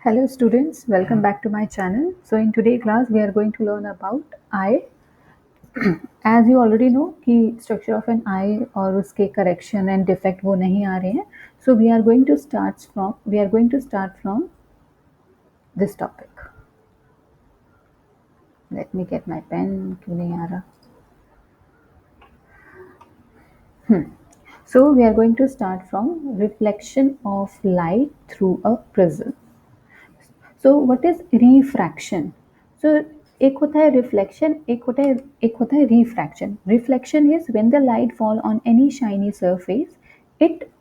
Hello students, welcome back to my channel. So in today's class we are going to learn about eye. As you already know कि structure of an eye और उसके correction and defect वो नहीं आ रहे हैं. So we are going to start from this topic. Let me get my pen. क्यों नहीं आ रहा? So we are going to start from reflection of light through a prism. So what is refraction? So एक होता है reflection, एक होता है refraction. Reflection is when the light fall on any shiny surface, it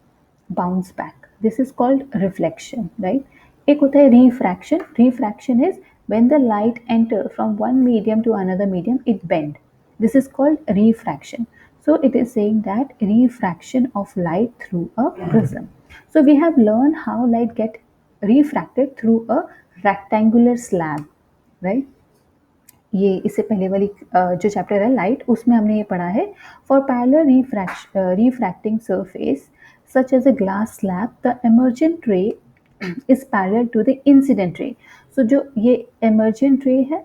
bounce back. This is called reflection, right? एक होता है refraction. Refraction is when the light enter from one medium to another medium, it bend. This is called refraction. So it is saying that refraction of light through a prism. So we have learned how light get refracted through a rectangular slab, right? ये इससे पहले वाली जो chapter है light उसमें हमने ये पढ़ा है for parallel refracting surface such as a glass slab the emergent ray is parallel to the incident ray. So जो ये emergent ray है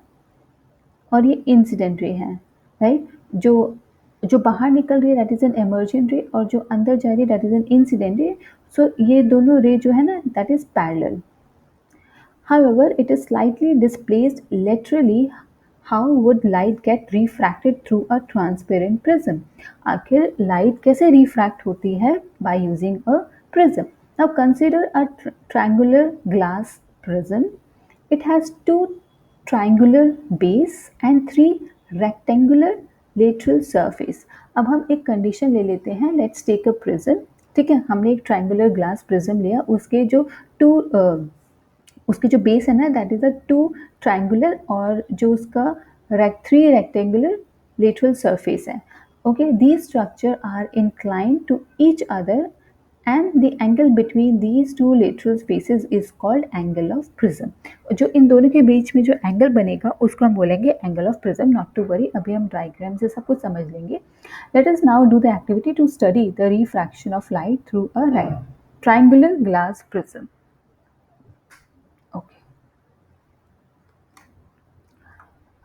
और ये इंसिडेंट रे है, राइट? जो जो बाहर निकल रही है दैट इज एन emergent रे और जो अंदर जा रही है that is an incident ray. सो ये दोनों रे जो है ना that is parallel. However, it is slightly displaced laterally. How would light get refracted through a transparent prism? आखिर light कैसे refract होती है by using a prism? Now consider a triangular glass prism. It has two triangular base and three rectangular lateral surface. अब हम एक condition ले लेते हैं. Let's take a prism. ठीक है, हमने एक ट्रायंगुलर ग्लास प्रिज्म लिया. उसके जो टू उसकी जो बेस है ना that is a two triangular और जो उसका थ्री रेक्टेंगुलर लेटरल सरफेस है. Okay, these structure are inclined to each other and the angle between these two lateral spaces is called angle of prism. जो इन दोनों के बीच में जो एंगल बनेगा उसको हम बोलेंगे angle of prism. Not to worry, अभी हम डायग्राम से सब कुछ समझ लेंगे. Let us now do the activity to study the refraction of light through a triangular glass prism. Okay,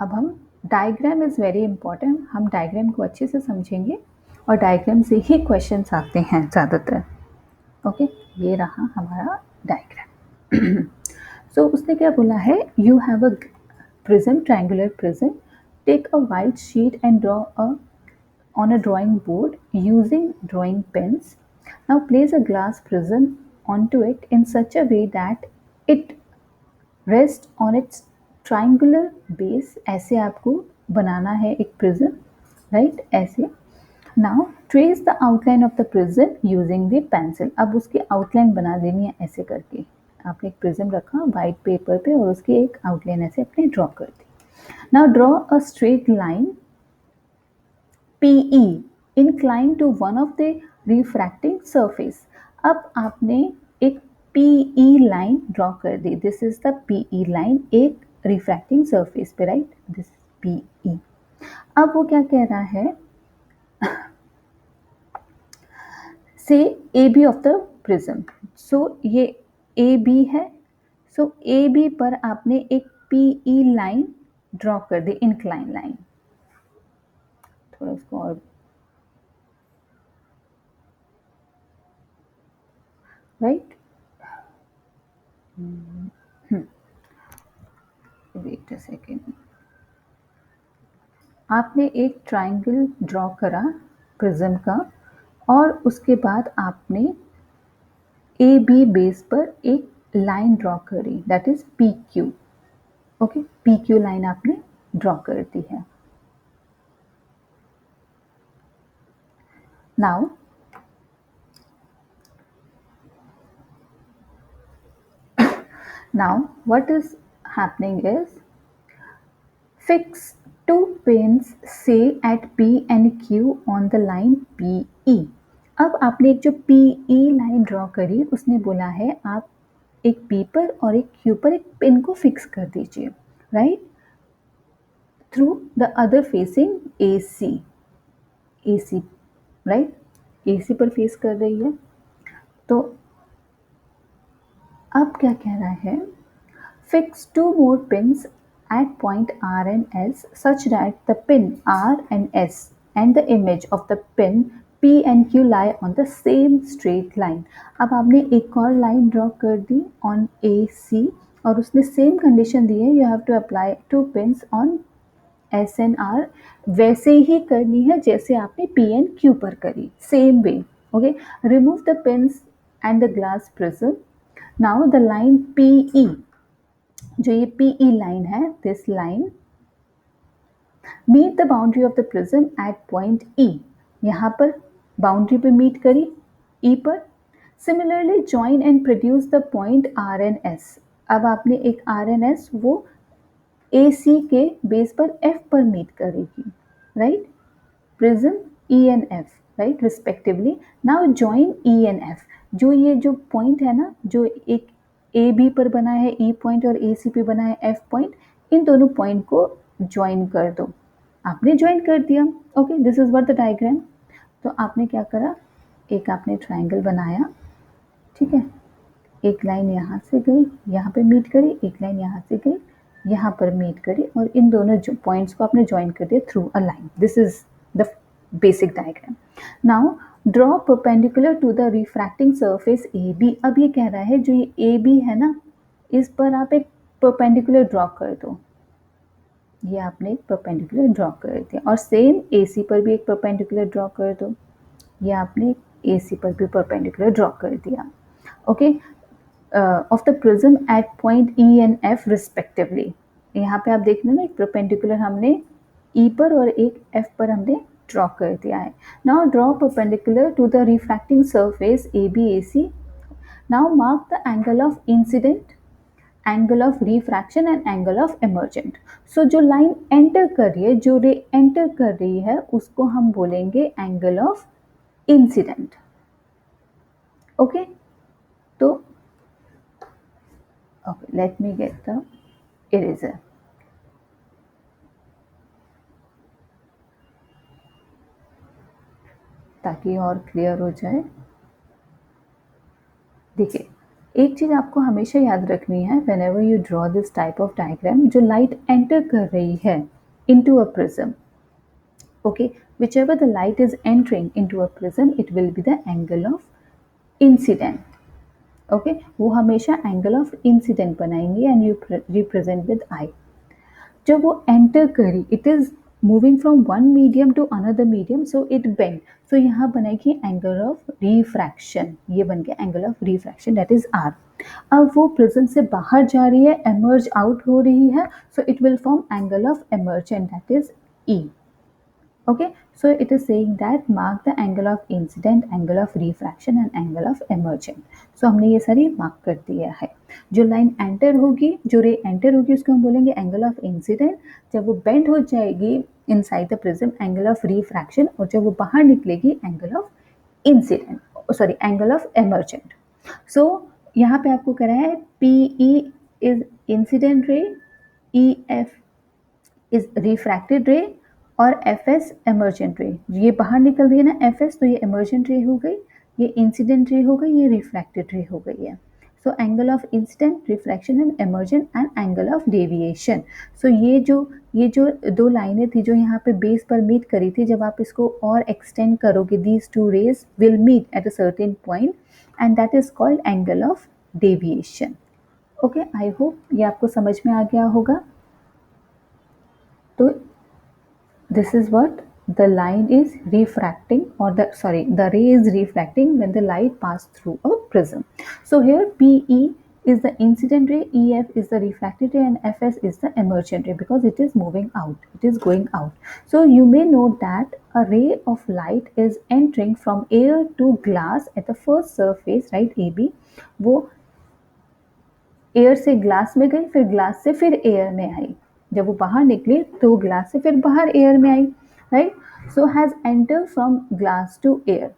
अब हम डायग्राम इज़ वेरी इंपॉर्टेंट. हम डायग्राम को अच्छे से समझेंगे और डायग्राम से ही क्वेश्चंस आते हैं ज़्यादातर. ओके, ये रहा हमारा डायग्राम. सो उसने क्या बोला है, you have a prism, triangular prism. Take a white sheet and draw a on a drawing board using drawing pens. Now place a glass prism onto it in such a way that it rests on its triangular base. ऐसे आपको बनाना है एक prism, right? ऐसे. Now trace the outline of the prism using the pencil. अब उसकी outline बना देनी है ऐसे करके. आपने एक प्रिज्म रखा वाइट पेपर पे और उसकी एक आउटलाइन ऐसे अपने ड्रॉ कर दी. Now draw a straight line PE inclined to one of the refracting surface. अब आपने एक PE लाइन ड्रॉ कर दी. This is the PE line एक रिफ्रैक्टिंग सरफेस पे, राइट? This PE. अब वो क्या कह रहा है, say AB of the prism. So ये AB है. सो AB पर आपने एक PE लाइन ड्रॉ कर दी, इंक्लाइन लाइन. थोड़ा इसको और राइट. Wait a second. आपने एक ट्रायंगल ड्रॉ करा प्रिज्म का और उसके बाद आपने ए बी बेस पर एक लाइन ड्रॉ करी that is P Q. Okay, P Q line आपने ड्रॉ कर दी है. Now what is happening is fix two pins say at P and Q on the line PE. अब आपने एक जो PE लाइन ड्रॉ करी उसने बोला है आप एक P पर और एक Q पर एक पिन को फिक्स कर दीजिए, right? Through the other facing AC. Right? AC पर फेस कर रही है. तो अब क्या कह रहा है, Fix two more pins at point R and S such that the pin R and S and the image of the pin P and Q lie on the same straight line. अब आपने एक और line draw कर दी on AC और उसने same condition दी है, you have to apply two pins on S N R वैसे ही करनी है जैसे आपने पी एन क्यू पर करी, same way. Okay, remove the pins and the glass prism. Now the line P E, जो ये पीई लाइन है, this line meet the boundary of the prism at point E. यहाँ पर बाउंड्री पे meet करी E पर. Similarly join and produce the point R N S. अब आपने एक आर एन एस वो ए सी के बेस पर एफ पर मीट करेगी, right. Prism E N F, right, respectively. Now join E N F. जो ये जो पॉइंट है ना, जो एक ए बी पर बना है ई पॉइंट और ए सी पे बना है एफ पॉइंट, इन दोनों पॉइंट को ज्वाइन कर दो. आपने ज्वाइन कर दिया. Okay, this is what the diagram. तो आपने क्या करा, एक आपने ट्राइंगल बनाया, ठीक है. एक लाइन यहाँ से गई, यहाँ पे मीट करी, एक लाइन यहाँ से गई, यहाँ पर मीट करी, और इन दोनों पॉइंट्स को आपने ज्वाइन कर दिया through a line. This is the basic diagram. Now draw perpendicular to the refracting surface A B. अब ये कह रहा है जो ये ए बी है ना, इस पर आप एक परपेंडिकुलर ड्रॉ कर दो. ये आपने एक परपेंडिकुलर ड्रॉ कर दिया, और सेम ए सी पर भी एक परपेंडिकुलर ड्रॉ कर दो. ये आपने ए सी पर भी परपेंडिकुलर ड्रॉ कर दिया. Okay, of the prism at point E and F respectively. यहाँ पे आप देख रहे ना, एक परपेंडिकुलर हमने ई पर और एक एफ पर हमने ड्रॉ कर दिया है. Now draw perpendicular to the refracting surface A B A C. Now mark the angle of incident, angle of refraction and angle of emergent. So जो लाइन एंटर कर रही है, जो रे एंटर कर रही है, उसको हम बोलेंगे एंगल ऑफ इंसिडेंट. ओके, तो okay, let me get the eraser. ताकि और क्लियर हो जाए. देखिए, एक चीज आपको हमेशा याद रखनी है, whenever you draw this type of diagram, जो लाइट एंटर कर रही है into a prism, okay, whichever the light is entering into a prism, it will be the angle of incident. Okay, वो हमेशा एंगल ऑफ इंसिडेंट बनाएंगे and you represent with I. जब वो enter करी, it is moving from one medium to another medium, so it bend. So यहाँ बनेगी angle of refraction. ये बन गया angle of refraction, that is R. अब वो प्रिज्म से बाहर जा रही है, एमर्ज आउट हो रही है, so it will form angle of emergent, that is E. Okay, so it is saying that mark the angle of incident, angle of refraction and angle of emergent. So हमने ये सारी mark कर दिया है. जो लाइन एंटर होगी, जो रे एंटर होगी, उसको हम बोलेंगे एंगल ऑफ इंसिडेंट. जब वो बेंड हो जाएगी inside the prism, angle of refraction, और जब वो बाहर निकलेगी, angle of incident, sorry angle of emergent. So यहाँ पे आपको कह रहा है PE is incident ray, EF is refracted ray, और FS एमर्जेंट रे. ये बाहर निकल रही है ना FS, तो ये एमर्जेंट रे हो गई, ये इंसिडेंट रे हो गई, ये रिफ्रैक्टेड रे हो गई है. So angle of incident, refraction and emergent and angle of deviation. So ये जो दो लाइनें थी जो यहाँ पे बेस पर मीट करी थी, जब आप इसको और एक्सटेंड करोगे, these two rays will meet at a certain point and that is called angle of deviation. Okay, I hope ये आपको समझ में आ गया होगा. तो this is what the line is refracting, or the ray is refracting when the light pass through a prism. So here PE is the incident ray, EF is the refracted ray, and FS is the emergent ray, because it is moving out, it is going out. So you may note that a ray of light is entering from air to glass at the first surface, right, AB. वो air से glass में गई, फिर glass से फिर air में आई. जब वो बाहर निकली तो ग्लास से फिर बाहर एयर में आई, right. So has enter from glass to air,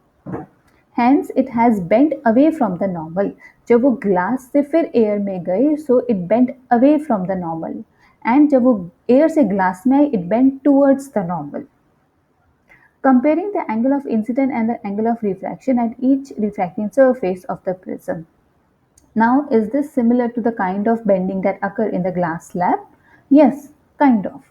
hence it has bent away from the normal. जब वो ग्लास से फिर एयर में गई, so it bent away from the normal, and जब वो एयर से ग्लास में आई, it bent towards the normal. Comparing the angle of incident and the angle of refraction at each refracting surface of the prism. Now, is this similar to the kind of bending that occur in the glass slab? Yes, kind of.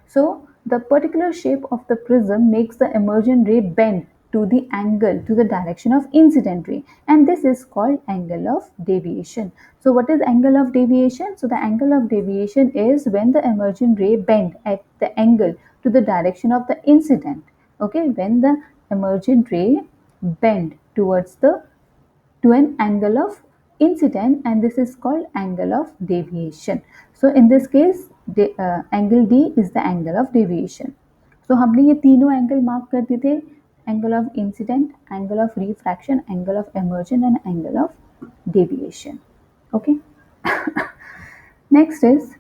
So, the particular shape of the prism makes the emergent ray bend to the angle, to the direction of incident ray, and this is called angle of deviation. So, what is angle of deviation? So, the angle of deviation is when the emergent ray bend at the angle to the direction of the incident. Okay, when the emergent ray bend towards the to an angle of incident, and this is called angle of deviation. So in this case angle D is the angle of deviation. So हमने ये तीनों angle mark कर दिए थे, angle of incident, angle of refraction, angle of emergent and angle of deviation. Okay. Next is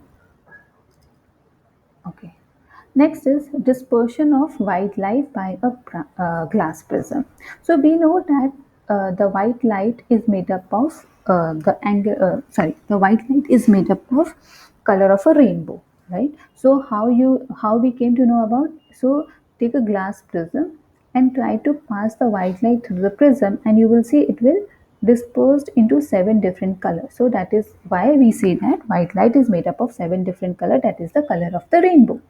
okay. Next is dispersion of white light by a glass prism. So we know that the white light is made up of the white light is made up of color of a rainbow, right? So how we came to know about? So take a glass prism and try to pass the white light through the prism, and you will see it will dispersed into seven different colors. So that is why we say that white light is made up of seven different colors. That is the color of the rainbow.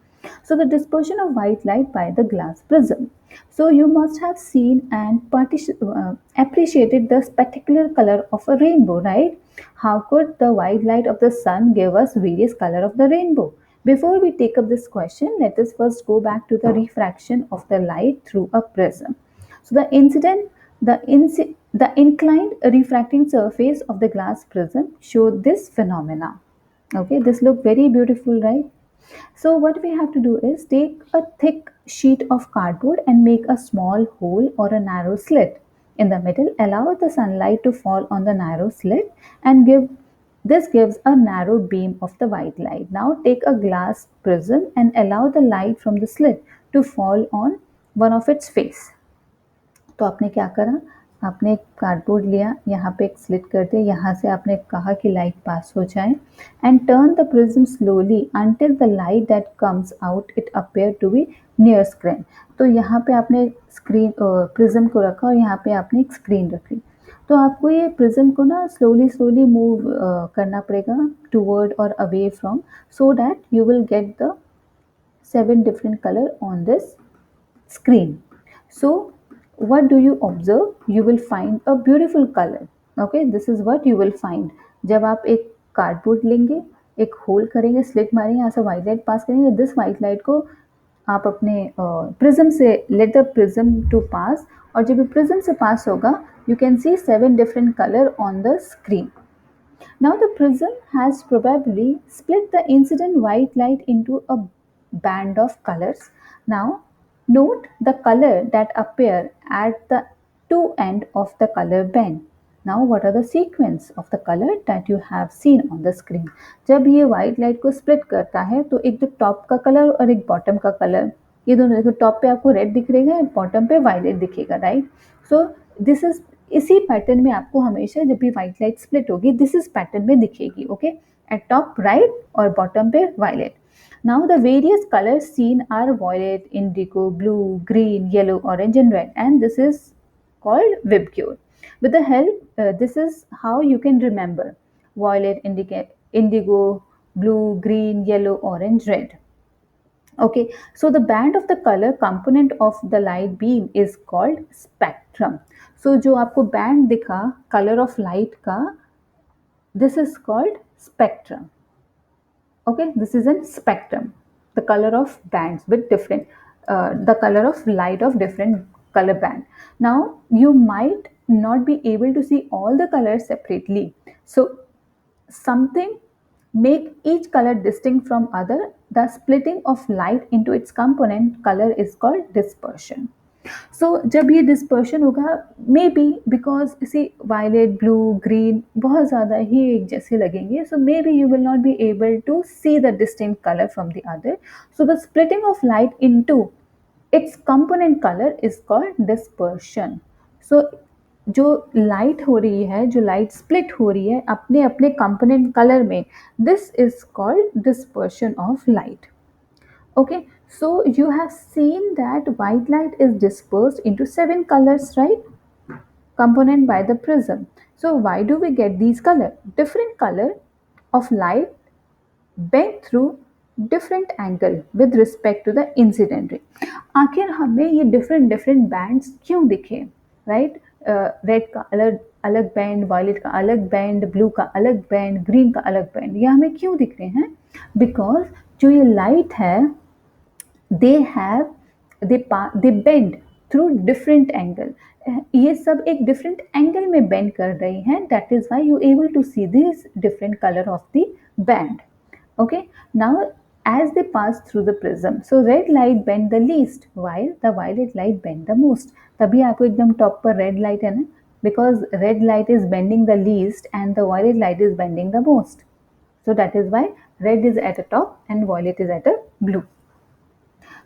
So the dispersion of white light by the glass prism. So you must have seen and appreciated the spectacular color of a rainbow, right? How could the white light of the sun give us various color of the rainbow? Before we take up this question, let us first go back to the refraction of the light through a prism. So the inclined refracting surface of the glass prism show this phenomena. Okay, this look very beautiful, right? So what we have to do is take a thick sheet of cardboard and make a small hole or a narrow slit in the middle. Allow the sunlight to fall on the narrow slit and gives a narrow beam of the white light. Now take a glass prism and allow the light from the slit to fall on one of its face. तो आपने क्या करा, आपने एक cardboard लिया, यहाँ पे एक स्लिट कर दिया, यहाँ से आपने कहा कि लाइट पास हो जाए and turn the prism slowly until the light that comes out it appear to be near screen. तो यहाँ पे आपने स्क्रीन प्रिज्म को रखा और यहाँ पे आपने एक स्क्रीन रखी. तो आपको ये प्रिज्म को ना स्लोली स्लोली मूव करना पड़ेगा टूवर्ड और away from, so that you will get the 7 different color on this screen. So what do you observe? You will find a beautiful color. Okay, this is what you will find. जब आप एक cardboard लेंगे, एक whole करेंगे, slit मारेंगे, यहाँ से white light pass करेंगे, दिस व्हाइट लाइट को आप अपने प्रिज्म से लेट द प्रिज्म टू पास, और जब ये प्रिज्म से पास होगा you can see 7 different color on the screen. Now the prism has probably split the incident white light into a band of colors. Now note the color that appear at the two end of the color band. Now what are the sequence of the color that you have seen on the screen? जब ये white light को split करता है तो एक तो top का color और एक bottom का color, ये दोनों देखो, टॉप पे आपको रेड दिख रहेगा, बॉटम पे वायलेट दिखेगा, राइट? सो दिस इज इसी पैटर्न में आपको हमेशा जब भी व्हाइट लाइट स्प्लिट होगी दिस इज पैटर्न में दिखेगी. ओके, एट टॉप राइट और बॉटम पे violet. Now the various colours seen are violet, indigo, blue, green, yellow, orange and red, and this is called Vibgyor. With the help, this is how you can remember violet, indigo, blue, green, yellow, orange, red. Okay, so the band of the color component of the light beam is called spectrum. So जो आपको band दिखा color of light का, this is called spectrum. Okay, this is a spectrum, the color of bands with different, the color of light of different color band. Now you might not be able to see all the colors separately. So something make each color distinct from other. The splitting of light into its component color is called dispersion. सो जब ये dispersion होगा, maybe because इसे violet, blue, green बहुत ज़्यादा ही एक जैसे लगेंगे, so maybe you will not be able to see the distinct colour from the other. So the splitting of light into its component colour is called dispersion. So जो light हो रही है, जो लाइट स्प्लिट हो रही है अपने अपने कंपोनेंट कलर में, this is called dispersion of light. Okay, so you have seen that white light is dispersed into 7 colors, right? Component by the prism. So why do we get these color? Different color of light bent through different angle with respect to the incident ray. आखिर हमें ये different different bands क्यों दिखे, right? Red का अलग अलग band, violet का अलग बैंड, ब्लू का अलग बैंड, ग्रीन का अलग बैंड, ये हमें क्यों दिख रहे हैं? बिकॉज जो ये लाइट है, they have they bend through different angle. ये सब एक different angle में bend कर रही हैं, that is why you able to see this different color of the band. Okay, now as they pass through the prism, so red light bend the least while the violet light bend the most. तभी आपको एकदम top पर red light है ना, because red light is bending the least and the violet light is bending the most. So that is why red is at a top and violet is at a blue.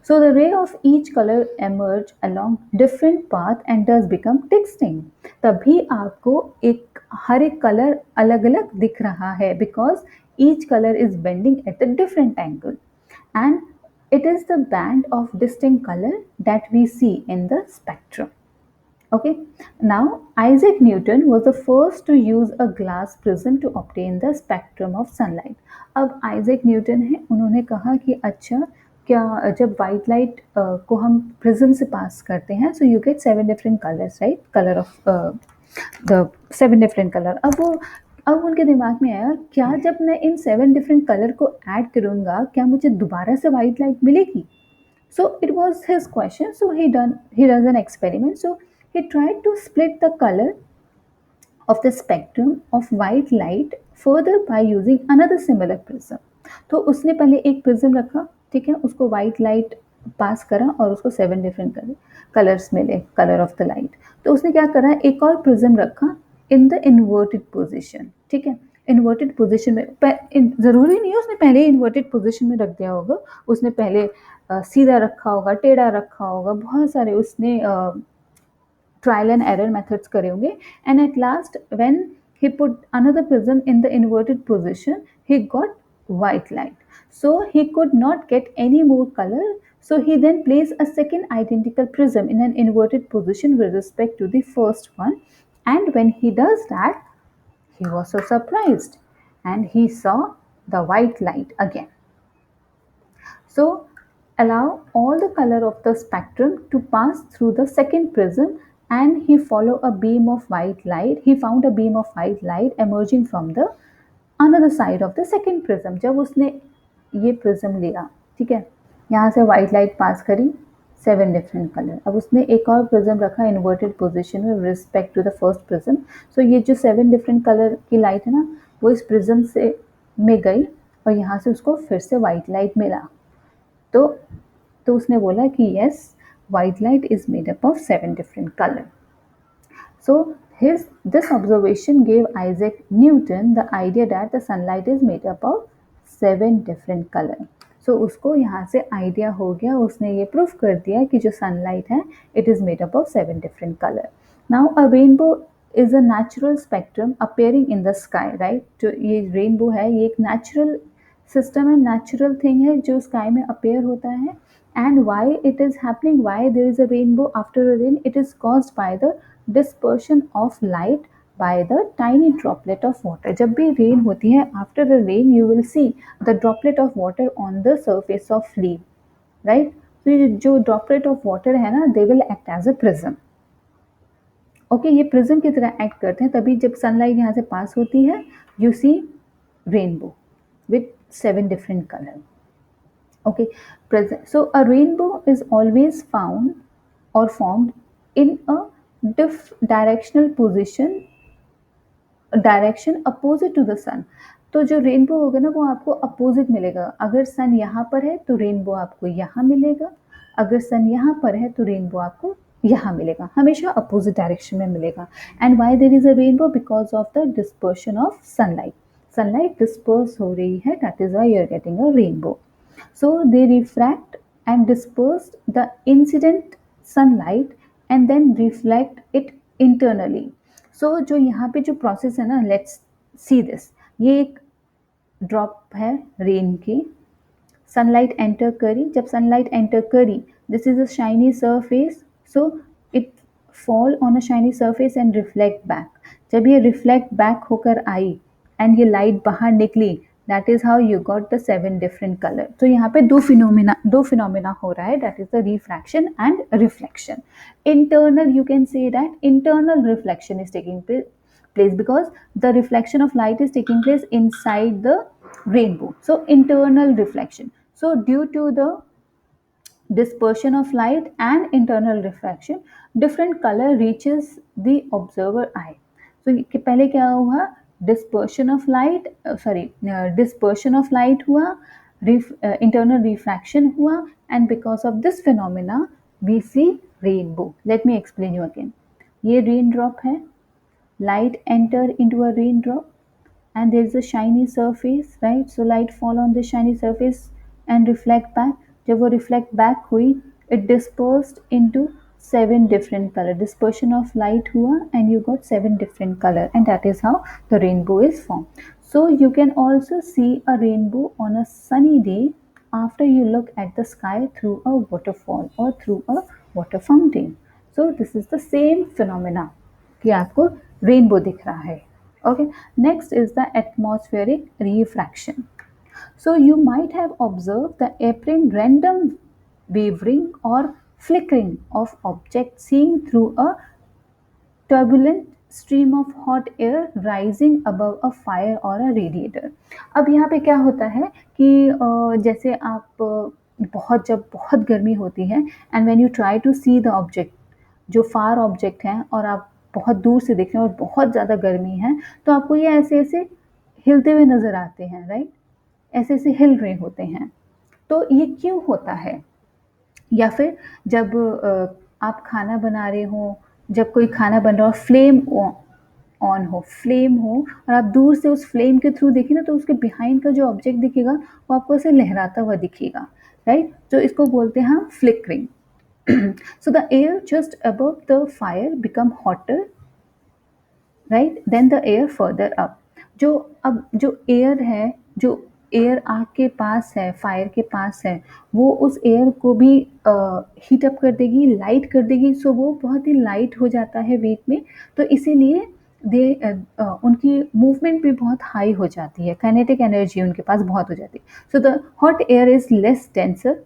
So the ray of each color emerge along different path and thus become distinct. तभी आपको एक हर एक colour अलग अलग दिख रहा है, because each color is bending at a different angle, and it is the band of distinct color that we see in the spectrum. Okay, now Isaac Newton was the first to use a glass prism to obtain the spectrum of sunlight. अब Isaac Newton है, उन्होंने कहा कि अच्छा, क्या जब white light को हम prism से pass करते हैं, so you get 7 different colors, right? Color of the 7 different color. अब उनके दिमाग में आया, क्या जब मैं इन 7 different color को add करूँगा, क्या मुझे दोबारा से white light मिलेगी? So it was his question. So he does an experiment. So he tried to split the color of the spectrum of white light further by using another similar prism. तो उसने पहले एक prism रखा, ठीक है, उसको white light पास करा और उसको 7 डिफरेंट कलर्स मिले, कलर ऑफ द लाइट. तो उसने क्या करा, एक और प्रिज्म रखा इन द इन्वर्टेड पोजिशन, ठीक है. इन्वर्टेड पोजिशन में ज़रूरी नहीं है उसने पहले ही इन्वर्टेड पोजिशन में रख दिया होगा, उसने पहले सीधा रखा होगा, टेढ़ा रखा होगा, बहुत सारे उसने trial and error methods करे होंगे. And at last when he put another prism in the inverted position, he got white light. So he could not get any more color, so he then placed a second identical prism in an inverted position with respect to the first one, and when he does that, he was so surprised and he saw the white light again. So allow all the color of the spectrum to pass through the second prism, and he found a beam of white light emerging from the another side of the second prism. जब उसने ये prism लिया, ठीक है, यहाँ से white light पास करी, 7 different color. अब उसने एक और prism रखा inverted position में with respect to the first prism. So ये जो 7 different color की light है ना, वो इस prism से में गई और यहाँ से उसको फिर से white light मिला. तो उसने बोला कि yes, white light is made up of 7 different color. So this observation gave Isaac Newton the idea that the sunlight is made up of 7 different color. So उसको यहाँ से idea हो गया, उसने ये proof कर दिया कि जो sunlight है, it is made up of 7 different color. Now a rainbow is a natural spectrum appearing in the sky, right? जो ये rainbow है, ये एक natural system है, natural thing है जो sky में appear होता है. And why it is happening, why there is a rainbow after a rain? It is caused by the dispersion of light by the tiny droplet of water. जब भी rain होती है, after a rain you will see the droplet of water on the surface of leaf, right? तो ये जो droplet of water है ना, they will act as a prism. Okay, ये प्रिज्म की तरह एक्ट करते हैं, तभी जब सनलाइट यहाँ से पास होती है, you see rainbow with 7 different color. Okay, so a rainbow is always found or formed in a directional direction opposite to the sun. तो जो रेनबो होगा ना, वो आपको अपोजिट मिलेगा. अगर सन यहाँ पर है तो रेनबो आपको यहाँ मिलेगा, अगर सन यहाँ पर है तो रेनबो आपको यहाँ मिलेगा, हमेशा अपोजिट डायरेक्शन में मिलेगा. And why there is a rainbow? Because of the dispersion of sunlight disperse हो रही है, that is why you are getting a rainbow. So they refract and disperse the incident sunlight and then reflect it internally. So जो यहाँ पे जो process है ना, let's see this. ये एक drop है rain की, sunlight enter करी, जब sunlight enter करी, this is a shiny surface, so it fall on a shiny surface and reflect back. जब ये reflect back होकर आई and ये light बाहर निकली, that is how you got the 7 different color. तो यहाँ पे दो phenomena हो रहा है, that is the refraction and reflection. Internal, you can say that internal reflection is taking place because the reflection of light is taking place inside the rainbow. So internal reflection. So due to the dispersion of light and internal refraction, different color reaches the observer eye. So पहले क्या हुआ, dispersion of light, dispersion of light हुआ, internal refraction हुआ, and because of this phenomena we see rainbow. Let me explain you again. ये raindrop है, light enter into a raindrop and there is a shiny surface, right? So light fall on the shiny surface and reflect back. जब वो reflect back हुई, it dispersed into 7 different color. Dispersion of light हुआ and you got 7 different color, and that is how the rainbow is formed. So you can also see a rainbow on a sunny day after you look at the sky through a waterfall or through a water fountain. So this is the same phenomena कि आपको rainbow दिख रहा है. Okay, next is the atmospheric refraction. So you might have observed the apparent random wavering or flickering of objects seen through a turbulent stream of hot air rising above a fire or a radiator. अब यहाँ पे क्या होता है कि जैसे आप जब बहुत गर्मी होती है and when you try to see the object, जो फार ऑब्जेक्ट हैं और आप बहुत दूर से देख रहे हैं और बहुत ज़्यादा गर्मी है, तो आपको ये ऐसे ऐसे हिलते हुए नज़र आते हैं, राइट? ऐसे ऐसे हिल रहे होते हैं. तो ये क्यों होता है? या फिर जब आप खाना बना रहे हो, जब कोई खाना बन रहा हो, फ्लेम हो और आप दूर से उस फ्लेम के थ्रू देखिए ना, तो उसके बिहाइंड का जो ऑब्जेक्ट दिखेगा वो आपको ऐसे लहराता हुआ दिखेगा, राइट? तो इसको बोलते हैं हम flickering. So the air just above the fire become hotter, right? Then the air further up. जो एयर है, जो एयर आग के पास है, फायर के पास है, वो उस एयर को भी हीट अप कर देगी, लाइट कर देगी. सो वो बहुत ही लाइट हो जाता है वेट में, तो इसीलिए उनकी मूवमेंट भी बहुत हाई हो जाती है, काइनेटिक एनर्जी उनके पास बहुत हो जाती है. So the hot air is less denser,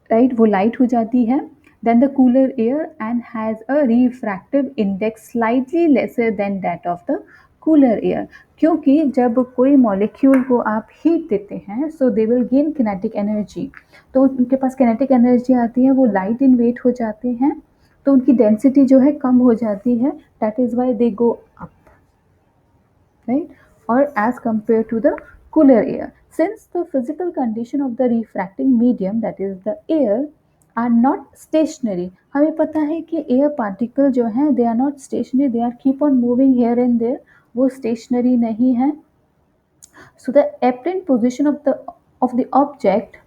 right? वो लाइट हो जाती है than the cooler air and has a refractive index slightly lesser than that of the cooler air. क्योंकि जब कोई मॉलिक्यूल को आप हीट देते हैं, so they will gain kinetic energy, तो उनके पास किनेटिक एनर्जी आती है, वो लाइट इन वेट हो जाते हैं, तो उनकी डेंसिटी जो है कम हो जाती है. That is why they go up, right? Or as compared to the cooler air. Since the physical condition of the refracting medium, that is the air, are not stationary. हमें पता है कि air particle जो हैं, they are not stationary, they are keep on moving here and there. वो stationary नहीं है. So the apparent position of the object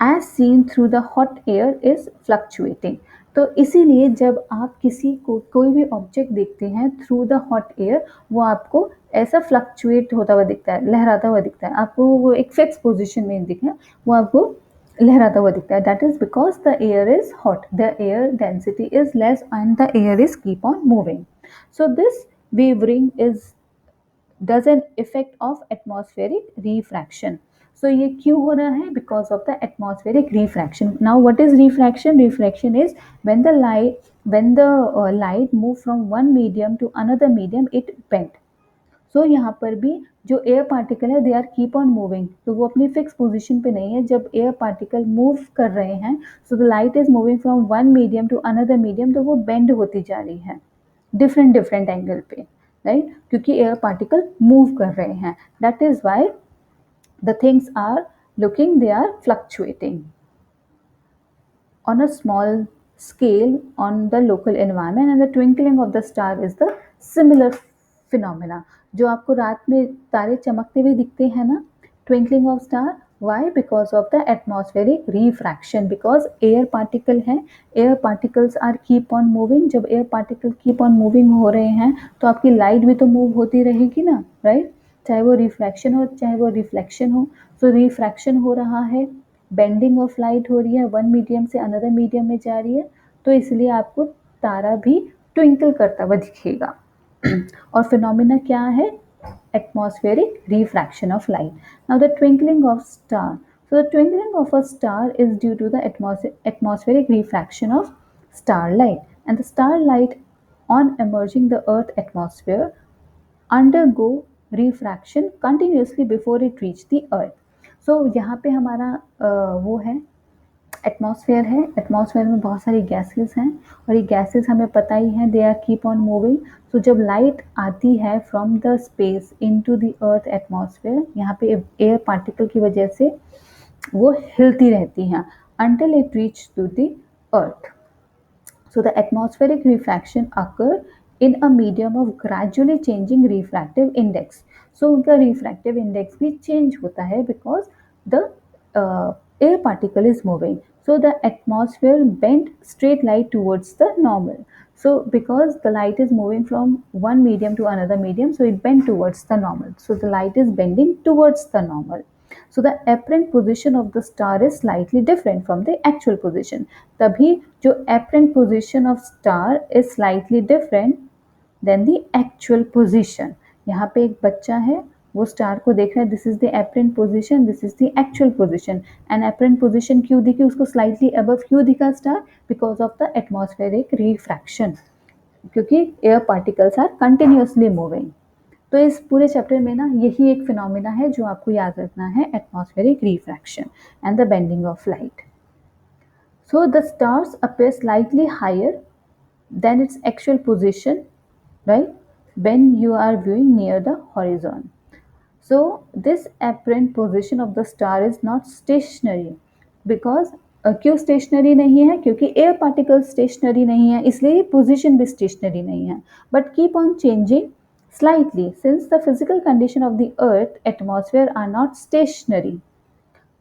as seen through the hot air is fluctuating. तो इसीलिए जब आप किसी को कोई भी ऑब्जेक्ट देखते हैं थ्रू द हॉट एयर, वो आपको ऐसा फ्लक्चुएट होता हुआ दिखता है, लहराता हुआ दिखता है, आपको वो एक फिक्स पोजीशन में दिखे, वो आपको लहराता हुआ दिखता है. That is because the air is hot, the air density is less and the air is keep on moving. So this wavering is does an effect of atmospheric refraction. So ये क्यों हो रहा है? Because of the atmospheric refraction. Now what is refraction? Refraction is when the light move from one medium to another medium, it bend. So यहाँ पर भी जो air particle है, they are keep on moving, तो वो अपनी fix position पे नहीं है. जब एयर पार्टिकल मूव कर रहे हैं, so the light is moving from one medium to another medium, तो वो बेंड होती जा रही है डिफरेंट एंगल पे, राइट? क्योंकि एयर पार्टिकल मूव कर रहे हैं. That is why the things are looking, they are fluctuating on a small scale on the local environment, and the twinkling of the star is the similar phenomena. जो आपको रात में तारे चमकते हुए दिखते हैं ना, twinkling of star, why? Because of the atmospheric refraction, because air particle है, air particles are keep on moving. जब air particle keep on moving हो रहे हैं, तो आपकी light भी तो move होती रहेगी ना, right? चाहे वो refraction हो, चाहे वो reflection हो. so refraction हो रहा है, बेंडिंग ऑफ लाइट हो रही है, वन मीडियम से अनदर मीडियम में जा रही है, तो इसलिए आपको तारा भी ट्विंकल करता हुआ दिखेगा। और फिनोमिना क्या है? Atmospheric refraction of light. Now the twinkling of star. So the twinkling of a star is due to the atmospheric refraction of starlight, and the starlight on emerging the earth atmosphere undergo refraction continuously before it reach the earth. So यहाँ पे हमारा वो है atmosphere है। Atmosphere में बहुत सारी gases हैं और ये गैसेस हमें पता ही है, they are keep on moving. So जब लाइट आती है from the space into the earth atmosphere, यहाँ पे एयर पार्टिकल की वजह से वो हिलती रहती हैं until it reach to the earth. So the atmospheric refraction occur in a medium of gradually changing refractive index. So उनका refractive index भी change होता है because the air particle is moving. So the atmosphere bend straight light towards the normal. So because the light is moving from one medium to another medium, so it bend towards the normal. So the light is bending towards the normal. So the apparent position of the star is slightly different from the actual position. तभी जो apparent position of star is slightly different than the actual position. यहाँ पे एक बच्चा है, वो star को देख रहा है, this is the apparent position, this is the actual position. And apparent position क्यों दिखी उसको, slightly above क्यों दिखा star? Because of the atmospheric refraction, क्योंकि air particles are continuously moving. तो इस पूरे चैप्टर में ना यही एक फिनोमिना है जो आपको याद रखना है, atmospheric refraction and the bending of light. So the stars appear slightly higher than its actual position, right, when you are viewing near the horizon. So this apparent position of the star is not stationary because क्यों stationery नहीं है? क्योंकि air particle stationery नहीं है, इसलिए position भी stationery नहीं है, but keep on changing slightly since the physical condition of the earth atmosphere are not stationary.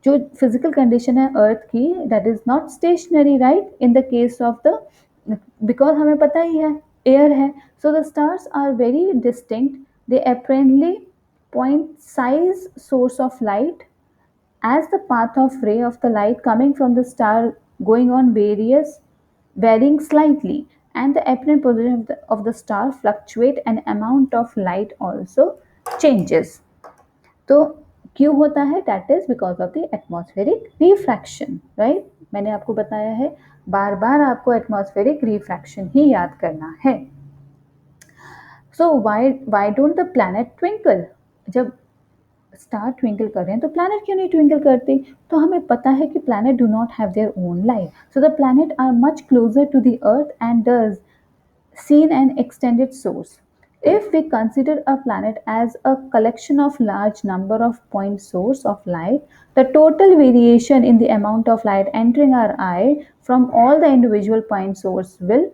जो फिजिकल कंडीशन है अर्थ की, that is not stationary, right, in the case of the, because हमें पता ही है air है। So the stars are very distinct, they apparently point size source of light as the path of ray of the light coming from the star going on varying slightly, and the apparent position of the star fluctuate and amount of light also changes. तो क्यों होता है? That is because of the atmospheric refraction, right. मैंने आपको बताया है, बार बार आपको atmospheric refraction ही याद करना है। So why don't the planet twinkle? जब स्टार ट्विंकल कर रहे हैं तो प्लैनेट क्यों नहीं ट्विंकल करते? तो हमें पता है कि planet do not have their own light, so the planet are much closer to the earth and does seen an extended source. If we consider a planet as a collection of large number of point source of light, the total variation in the amount of light entering our eye from all the individual point source will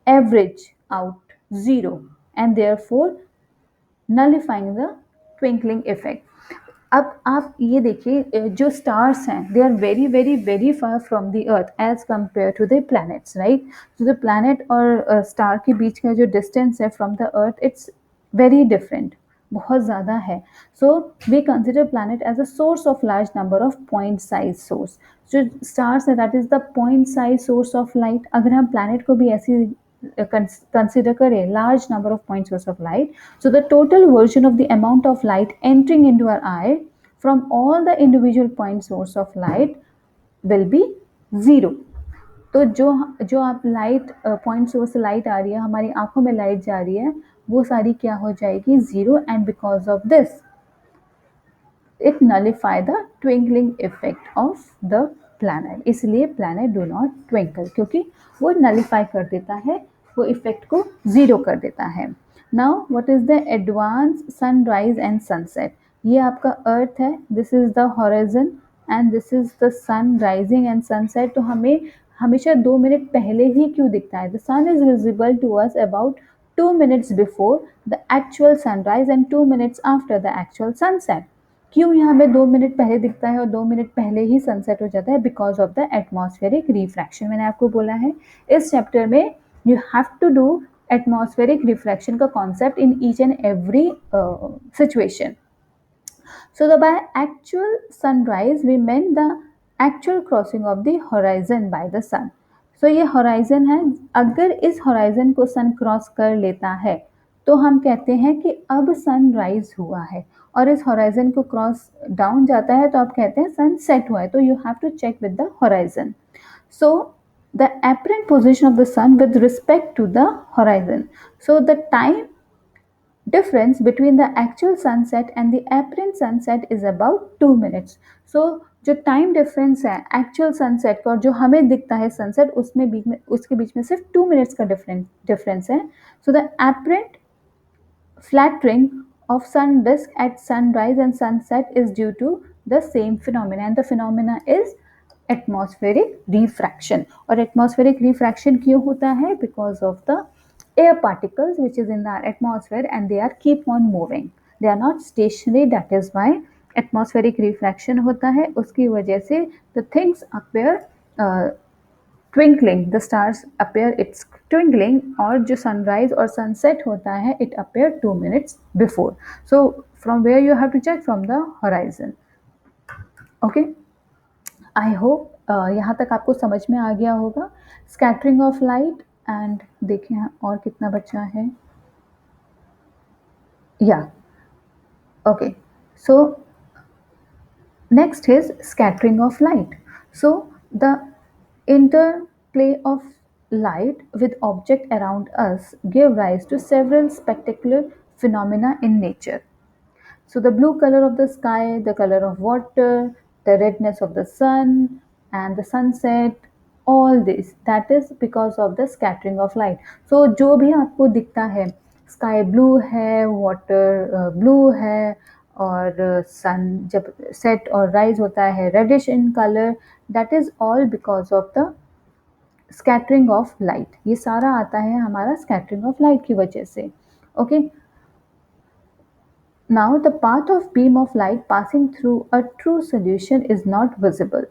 average out zero, and therefore nullifying the twinkling effect. अब आप ये देखिए, जो stars हैं they are very very very far from the earth as compare to the planets, right. तो the planet और star के बीच का जो डिस्टेंस है from the earth, it's very different, बहुत ज़्यादा है। So we consider planet as a source of large number of point size source. जो स्टार्स है that is the point size source of light. अगर हम प्लैनेट को भी ऐसी consider करें, large number of point source of light, so the total version of the amount of light entering into our eye from all the individual point source of light will be zero. तो जो आप light point source से light आ रही है, हमारी आंखों में light जा रही है, वो सारी क्या हो जाएगी? Zero. And because of this it nullify the twinkling effect of the planet. इसलिए प्लैनेट डू नॉट ट्विंकल, क्योंकि वो नलिफाई कर देता है, वो इफेक्ट को जीरो कर देता है। Now what is the advance sunrise and sunset? ये आपका अर्थ है, this is the horizon and this is the sun rising and sunset. तो हमें हमेशा 2 मिनट पहले ही क्यों दिखता है? The sun is visible to us about 2 minutes before the actual sunrise and 2 minutes after the actual sunset. क्यों यहाँ हमें 2 मिनट पहले दिखता है और 2 मिनट पहले ही सनसेट हो जाता है? Because of the atmospheric refraction. मैंने आपको बोला है इस चैप्टर में you have to do atmospheric refraction का concept in each and every situation. So by actual sunrise we meant the actual crossing of the horizon by the sun. सो ये horizon है, अगर इस हॉराइजन को सन क्रॉस कर लेता है तो हम कहते हैं कि अब सन राइज हुआ है, और इस हॉराइजन को क्रॉस डाउन जाता है तो आप कहते हैं सन सेट हुआ है। तो you have to check with the horizon. So the apparent position of the sun with respect to the horizon. So the time difference between the actual sunset and the apparent sunset is about 2 minutes. So जो time difference है actual sunset का और जो हमें दिखता है sunset, उसमें बीच में उसके बीच में सिर्फ 2 मिनट्स का डिफरेंस है। So the apparent flattering of sun disk at sunrise and sunset is due to the same phenomena, and the phenomena is atmospheric refraction. और atmospheric refraction क्यों होता है? Because of the air particles which is in the atmosphere and they are keep on moving, they are not stationary, that is why atmospheric refraction होता है। उसकी वजह से the things appear twinkling, the stars appear it's twinkling, और जो sunrise और sunset होता है it appear 2 minutes before. So from where you have to check from the horizon. Okay, I hope यहाँ तक आपको समझ में आ गया होगा स्कैटरिंग ऑफ लाइट। एंड देखिए और कितना बचा है। या okay, so next is scattering of light. So the interplay of light with object around us give rise to several spectacular phenomena in nature. So the blue color of the sky, the color of water, the redness of the sun and the sunset, all this that is because of the scattering of light. So जो भी आपको दिखता है, sky blue है, water blue है, और sun जब set और राइज होता है reddish in colour, that is all because of the scattering of light. ये सारा आता है हमारा स्कैटरिंग ऑफ लाइट की वजह से। Okay, now the path of beam of light passing through a true solution is not visible.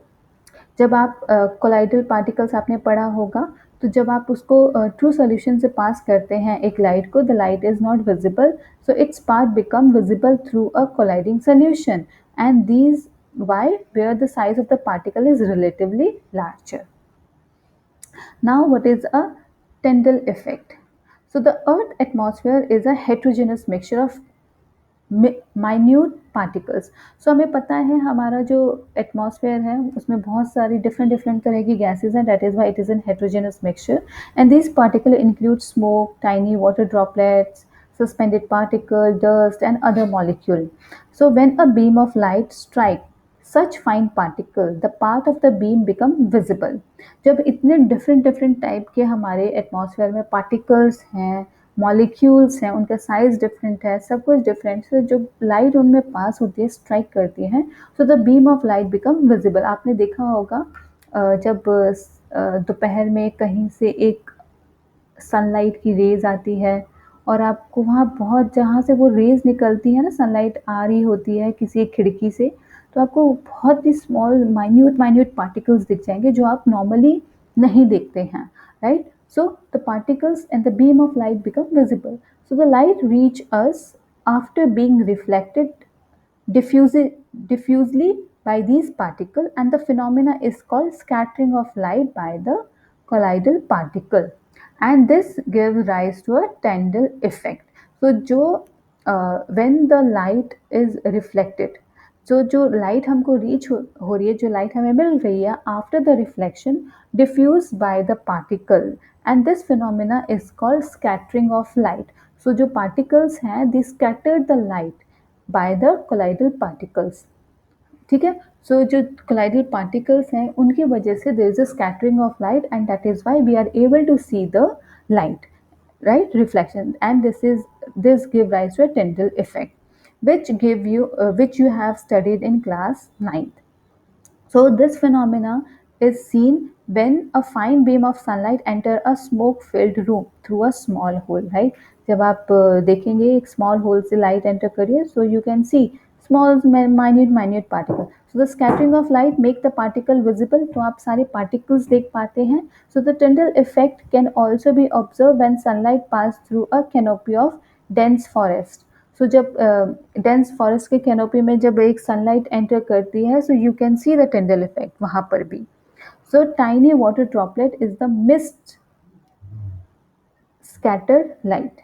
जब आप कोलाइडल पार्टिकल्स आपने पढ़ा होगा, तो जब आप उसको ट्रू सोल्यूशन से पास करते हैं एक लाइट को, the light is not visible, so its path become visible through a colliding solution, and these why where the size of the particle is relatively larger. Now what is a Tyndall effect? So the earth atmosphere is a heterogeneous mixture of minute particles. So हमें पता है हमारा जो atmosphere है उसमें बहुत सारी different तरह की गैसेज हैं, that is why it is an heterogeneous mixture, and this particle include smoke, tiny water droplets, suspended particle, dust and other molecule. So when a beam of light strike such fine particle, the path of the beam become visible. जब इतने different type के हमारे atmosphere में particles हैं, molecules हैं, उनका size different है, सब कुछ डिफरेंट है, जो लाइट उनमें पास होती है, स्ट्राइक करती है, so the beam of light become visible. आपने देखा होगा जब दोपहर में कहीं से एक सनलाइट की रेज आती है और आपको वहाँ बहुत जहाँ से वो रेज निकलती है ना, सनलाइट आ रही होती है किसी एक खिड़की से, तो आपको बहुत ही स्मॉल माइन्यूट पार्टिकल्स दिख जाएंगे जो आप नॉर्मली नहीं देखते हैं, right? So the particles and the beam of light become visible. So the light reach us after being reflected diffusely by these particles, and the phenomena is called scattering of light by the colloidal particle, and this gives rise to a Tyndall effect. So जो when the light is reflected, जो light हमको reach हो रही है, जो light हमें मिल रही है after the reflection diffuse by the particle, and this phenomena is called scattering of light. So जो पार्टिकल्स हैं they scatter the light by the colloidal particles, ठीक है? सो जो कोलाइडल पार्टिकल्स हैं उनकी वजह से there is a scattering of light, and that is why we are able to see the light, right, reflection, and this give rise to a Tyndall effect, which you have studied in class 9th. So this phenomena is seen when a fine beam of sunlight enter a smoke filled room through a small hole, right? जब आप देखेंगे एक small hole से light enter करिए, so you can see small minute particle. So the scattering of light make the particle visible, तो आप सारे particles देख पाते हैं. So the Tyndall effect can also be observed when sunlight pass through a canopy of dense forest. सो जब dense forest के canopy में जब एक सनलाइट एंटर करती है, so you can see the Tyndall effect वहाँ पर भी. So tiny water droplet is the mist scattered light.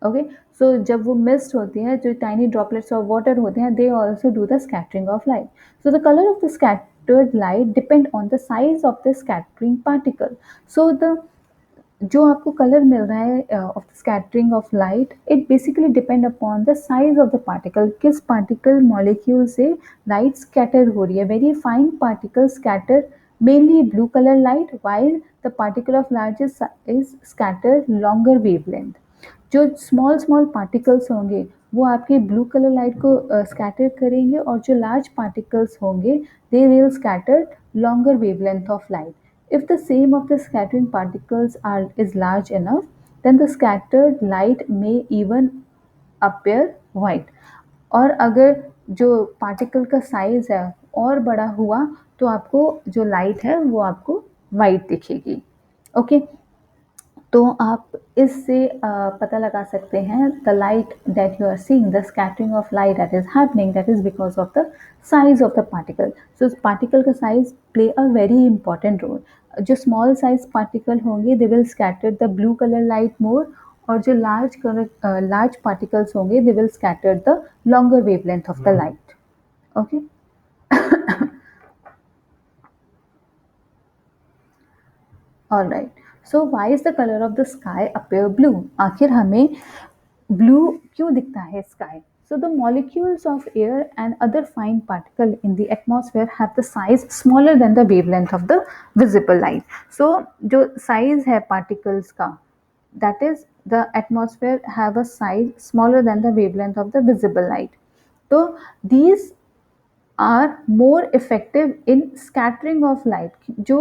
Okay, so जब वो मिस्ट होती है, जो टाइनी ड्रॉपलेट्स ऑफ वाटर होते हैं, they also do the scattering of light. So the colour of the scattered light depend on the size of the scattering particle. So the जो आपको colour मिल रहा है of scattering of light, it basically depend upon the size of the particle. किस particle molecule से light scatter हो रही है. Very fine particle scatter mainly blue color light, while the particle of large is scattered longer wavelength. जो small small particles होंगे वो आपके blue colour light को स्कैटर करेंगे, और जो लार्ज पार्टिकल्स होंगे they will scatter longer wavelength of light. If the same of the scattering particles is large enough, then the scattered light may even appear white. और अगर जो particle का size है और बड़ा हुआ तो आपको जो लाइट है वो आपको वाइट दिखेगी. ओके, तो आप इससे पता लगा सकते हैं the light that you are seeing, the scattering of light that is happening, that is because of the size of the particle. So particle का size play a very important role. जो small size particle होंगे they will scatter the blue colour light more, और जो large particles होंगे they will scatter the longer wavelength of the light. Okay, all right. So why is the colour of the sky appear blue. आखिर हमें blue क्यों दिखता है sky. So the molecules of air and other fine particle in the atmosphere have the size smaller than the wavelength of the visible light. So जो size है particles का, that is the atmosphere have a size smaller than the wavelength of the visible light. So these are more effective in scattering of light. जो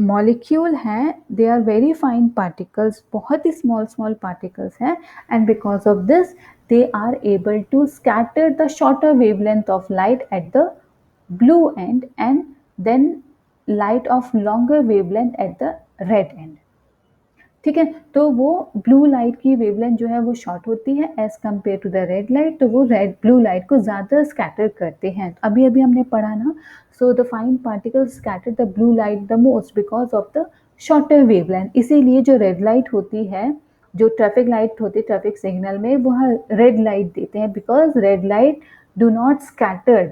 molecule हैं they are very fine particles, बहुत ही small small particles हैं, and because of this they are able to scatter the shorter wavelength of light at the blue end and then light of longer wavelength at the red end. ठीक है, तो वो blue light की wavelength जो है वो short होती है as compare to the red light, तो वो रेड ब्लू लाइट को ज़्यादा स्कैटर करते हैं. अभी अभी हमने पढ़ा ना, so the fine particle scatter the blue light the most because of the shorter wavelength. इसीलिए जो रेड लाइट होती है, जो ट्रैफिक लाइट होती है ट्रैफिक सिग्नल में, वह रेड लाइट देते हैं because red light do not scattered,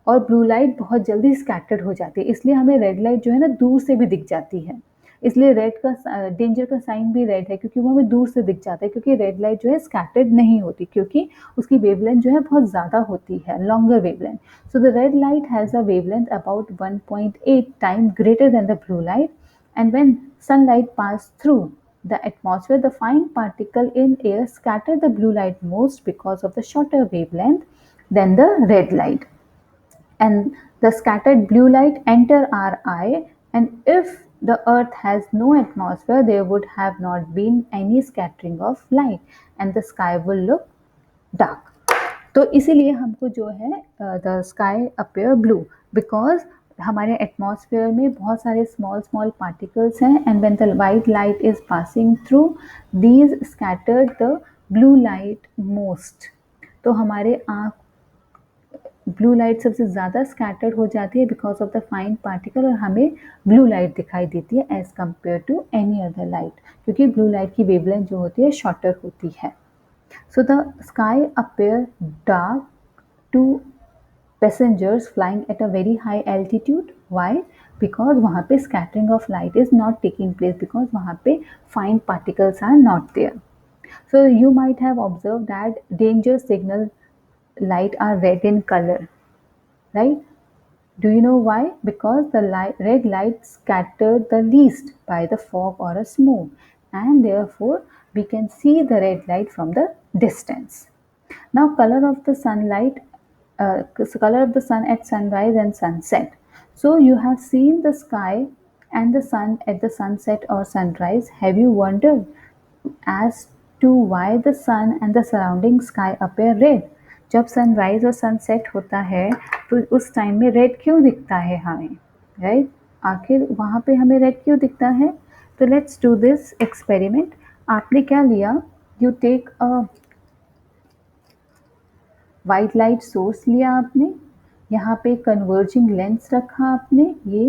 और ब्लू लाइट बहुत जल्दी स्कैटर्ड हो जाती है. इसलिए हमें रेड लाइट जो है ना दूर से भी दिख जाती है. इसलिए रेड का डेंजर का साइन भी रेड है, क्योंकि वो हमें दूर से दिख जाता है, क्योंकि रेड लाइट जो है स्कैटर्ड नहीं होती, क्योंकि उसकी वेवलेंथ जो है बहुत ज़्यादा होती है, longer wavelength. So the red light has a wavelength about 1.8 time greater than the blue light, and when sunlight pass through the atmosphere, the fine particle in air scatter the blue light most because of the shorter wavelength than the red light. And the scattered blue light enter our eye, and if the earth has no atmosphere there would have not been any scattering of light and the sky will look dark. तो इसीलिए हमको जो है the sky appear blue because हमारे atmosphere में बहुत सारे small small particles हैं, and when the white light is passing through these scattered the blue light most. तो हमारे आँख ब्लू लाइट सबसे ज़्यादा स्कैटर्ड हो जाती है because of the fine particle, और हमें ब्लू लाइट दिखाई देती है as compare to any other light, क्योंकि ब्लू लाइट की वेवलेंथ जो होती है शॉर्टर होती है. So the sky appear dark to passengers flying at a very high altitude. Why? Because वहाँ पे scattering of light is not taking place, because वहाँ पे fine particles are not there. So you might have observed that danger signal light are red in color, right? Do you know why? Because the red light scattered the least by the fog or a smoke, and therefore we can see the red light from the distance. Now, color of the sunlight, color of the sun at sunrise and sunset. So you have seen the sky and the sun at the sunset or sunrise. Have you wondered as to why the sun and the surrounding sky appear red? जब sunrise और sunset होता है तो उस time में red क्यों दिखता है हमें, राइट? आखिर वहाँ पे हमें रेड क्यों दिखता है? तो लेट्स डू दिस एक्सपेरिमेंट. आपने क्या लिया, you take a white light source लिया आपने, यहाँ पे कन्वर्जिंग लेंस रखा आपने ये,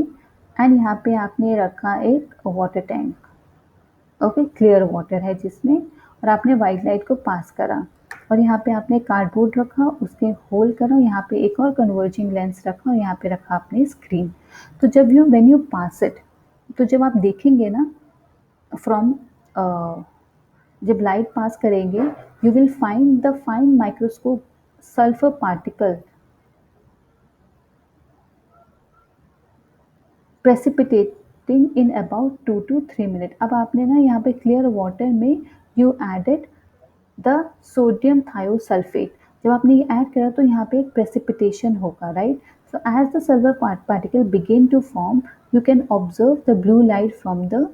एंड यहाँ पे आपने रखा एक water tank, okay, clear water है जिसमें, और आपने वाइट लाइट को पास करा, और यहाँ पे आपने कार्डबोर्ड रखा, उसके होल करा, यहाँ पे एक और कन्वर्जिंग लेंस रखा, और यहाँ पे रखा आपने स्क्रीन। तो जब व्हेन यू पास इट, तो जब आप देखेंगे ना फ्रॉम, जब लाइट पास करेंगे, you will find the fine microscope sulphur particle precipitating in about 2 to 3 minute. अब आपने ना यहाँ पे क्लियर वाटर में you added the sodium thiosulphate, जब आपने ये ऐड करा तो यहाँ पे एक प्रेसिपिटेशन होगा, right. So as the sulphur particle begin to form, you can observe the blue light from the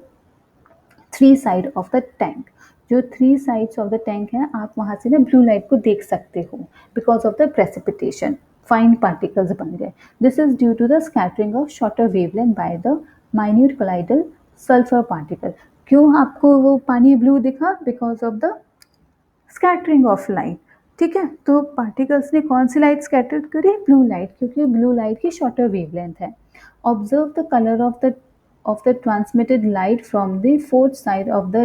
three side of the tank. जो three sides of the tank है, आप वहाँ से ना ब्लू लाइट को देख सकते हो, because of the precipitation fine particles बन गए। This is due to the scattering of shorter wavelength by the minute colloidal sulphur particle. क्यों आपको वो पानी ब्लू दिखा? Because of the scattering of light. ठीक है, तो पार्टिकल्स ने कौन सी लाइट स्कैटर करी? ब्लू लाइट, क्योंकि ब्लू लाइट की शॉर्टर वेवलेंथ है। Observe the colour of the transmitted light from the fourth side of the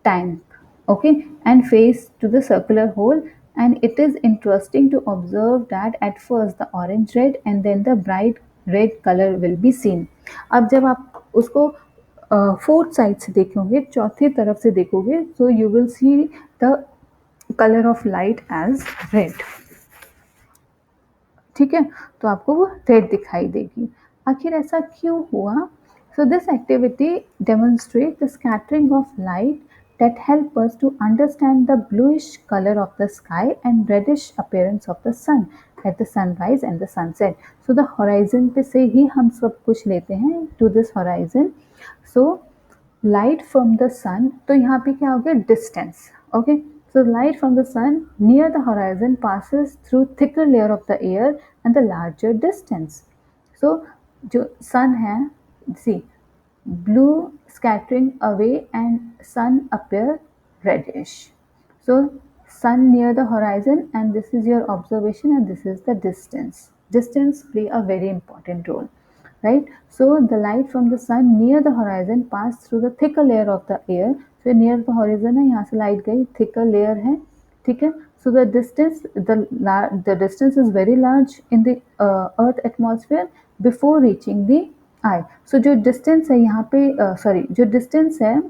tank, okay, and face to the circular hole. And it is interesting to observe that at first the orange red and then the bright red color will be seen. अब जब आप उसको fourth side से देखोगे, चौथी तरफ से देखोगे, so you will see the color of light as red. ठीक है, तो आपको वो रेड दिखाई देगी। आखिर ऐसा क्यों हुआ? So this activity demonstrate the scattering of light that help us to understand the bluish color of the sky and reddish appearance of the sun at the sunrise and the sunset. So the horizon पे से ही हम सब कुछ लेते हैं to this horizon. So light from the sun, तो यहाँ पे क्या हो गया? Distance, okay. So light from the sun near the horizon passes through thicker layer of the air and the larger distance. So जो sun है, see, blue scattering away and sun appear reddish. So sun near the horizon, and this is your observation, and this is the distance. Distance play a very important role, right? So the light from the sun near the horizon pass through the thicker layer of the air. So near the horizon है, यहाँ से light गई, thicker layer है, ठीक है। So the distance is very large in the earth atmosphere before reaching the eye. So जो distance है यहाँ पे, जो distance है,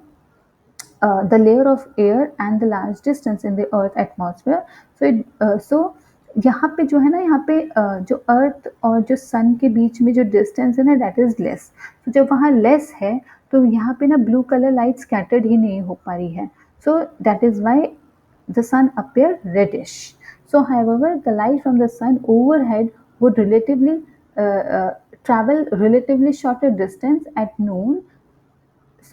the layer of air and the large distance in the earth atmosphere. So यहाँ पे जो है ना, यहाँ पे जो अर्थ और जो सन के बीच में जो डिस्टेंस है ना, दैट इज लेस। तो जब वहाँ लेस है, तो यहाँ पे ना ब्लू कलर लाइट स्कैटर्ड ही नहीं हो पा रही है। So that is why the sun appear reddish. So however, the light from the sun overhead would relatively travel relatively shorter distance at noon.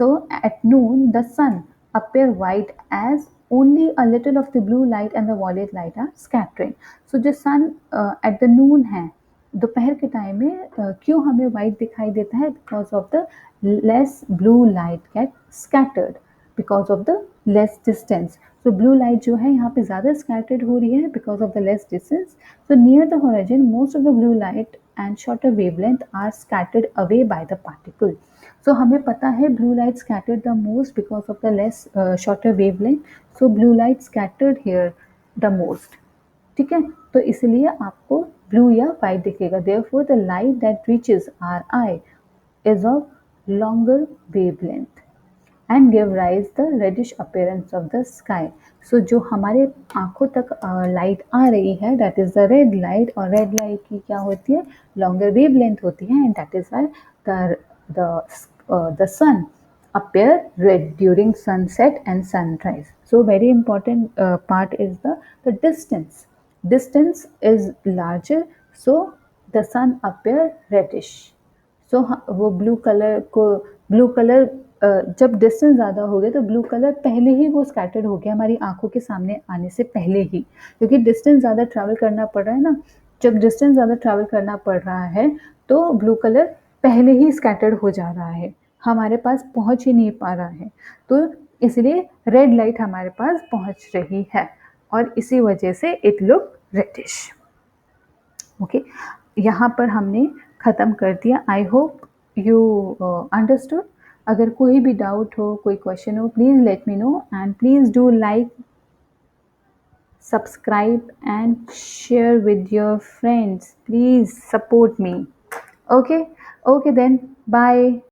So at noon the sun appear white as only a little of the blue light and the violet light are scattering. So जो sun at the noon है, दोपहर के time में क्यों हमें white दिखाई देता है? Because of the less blue light get scattered because of the less distance. So blue light जो है यहाँ पे ज़्यादा scattered हो रही है because of the less distance. So near the horizon most of the blue light and shorter wavelength are scattered away by the particle. So हमें पता है blue light scattered the most because of the less shorter wavelength. So blue light scattered here the most. ठीक है, तो इसलिए आपको blue या white दिखेगा। Therefore the light that reaches our eye is of longer wavelength and give rise the reddish appearance of the sky. So जो हमारे आंखों तक लाइट आ रही है, that is the red light, और red light की क्या होती है? Longer wavelength होती है, and that is why the sun appear red during sunset and sunrise. So very important part is the distance. Distance is larger, so the sun appear reddish. सो वो blue colour जब distance ज़्यादा हो गया, तो blue colour पहले ही वो scattered हो गया हमारी आंखों के सामने आने से पहले ही, क्योंकि डिस्टेंस ज़्यादा ट्रैवल करना पड़ रहा है ना। जब डिस्टेंस ज़्यादा ट्रैवल करना पड़ रहा है, तो ब्लू कलर पहले ही स्कैटर्ड हो जा रहा है, हमारे पास पहुंच ही नहीं पा रहा है, तो इसलिए रेड लाइट हमारे पास पहुंच रही है, और इसी वजह से इट लुक रेडिश। ओके, यहाँ पर हमने ख़त्म कर दिया। I hope you understood. अगर कोई भी डाउट हो, कोई क्वेश्चन हो, please let me know and please do like, subscribe and share with your friends. Please support me. Okay, okay then, bye.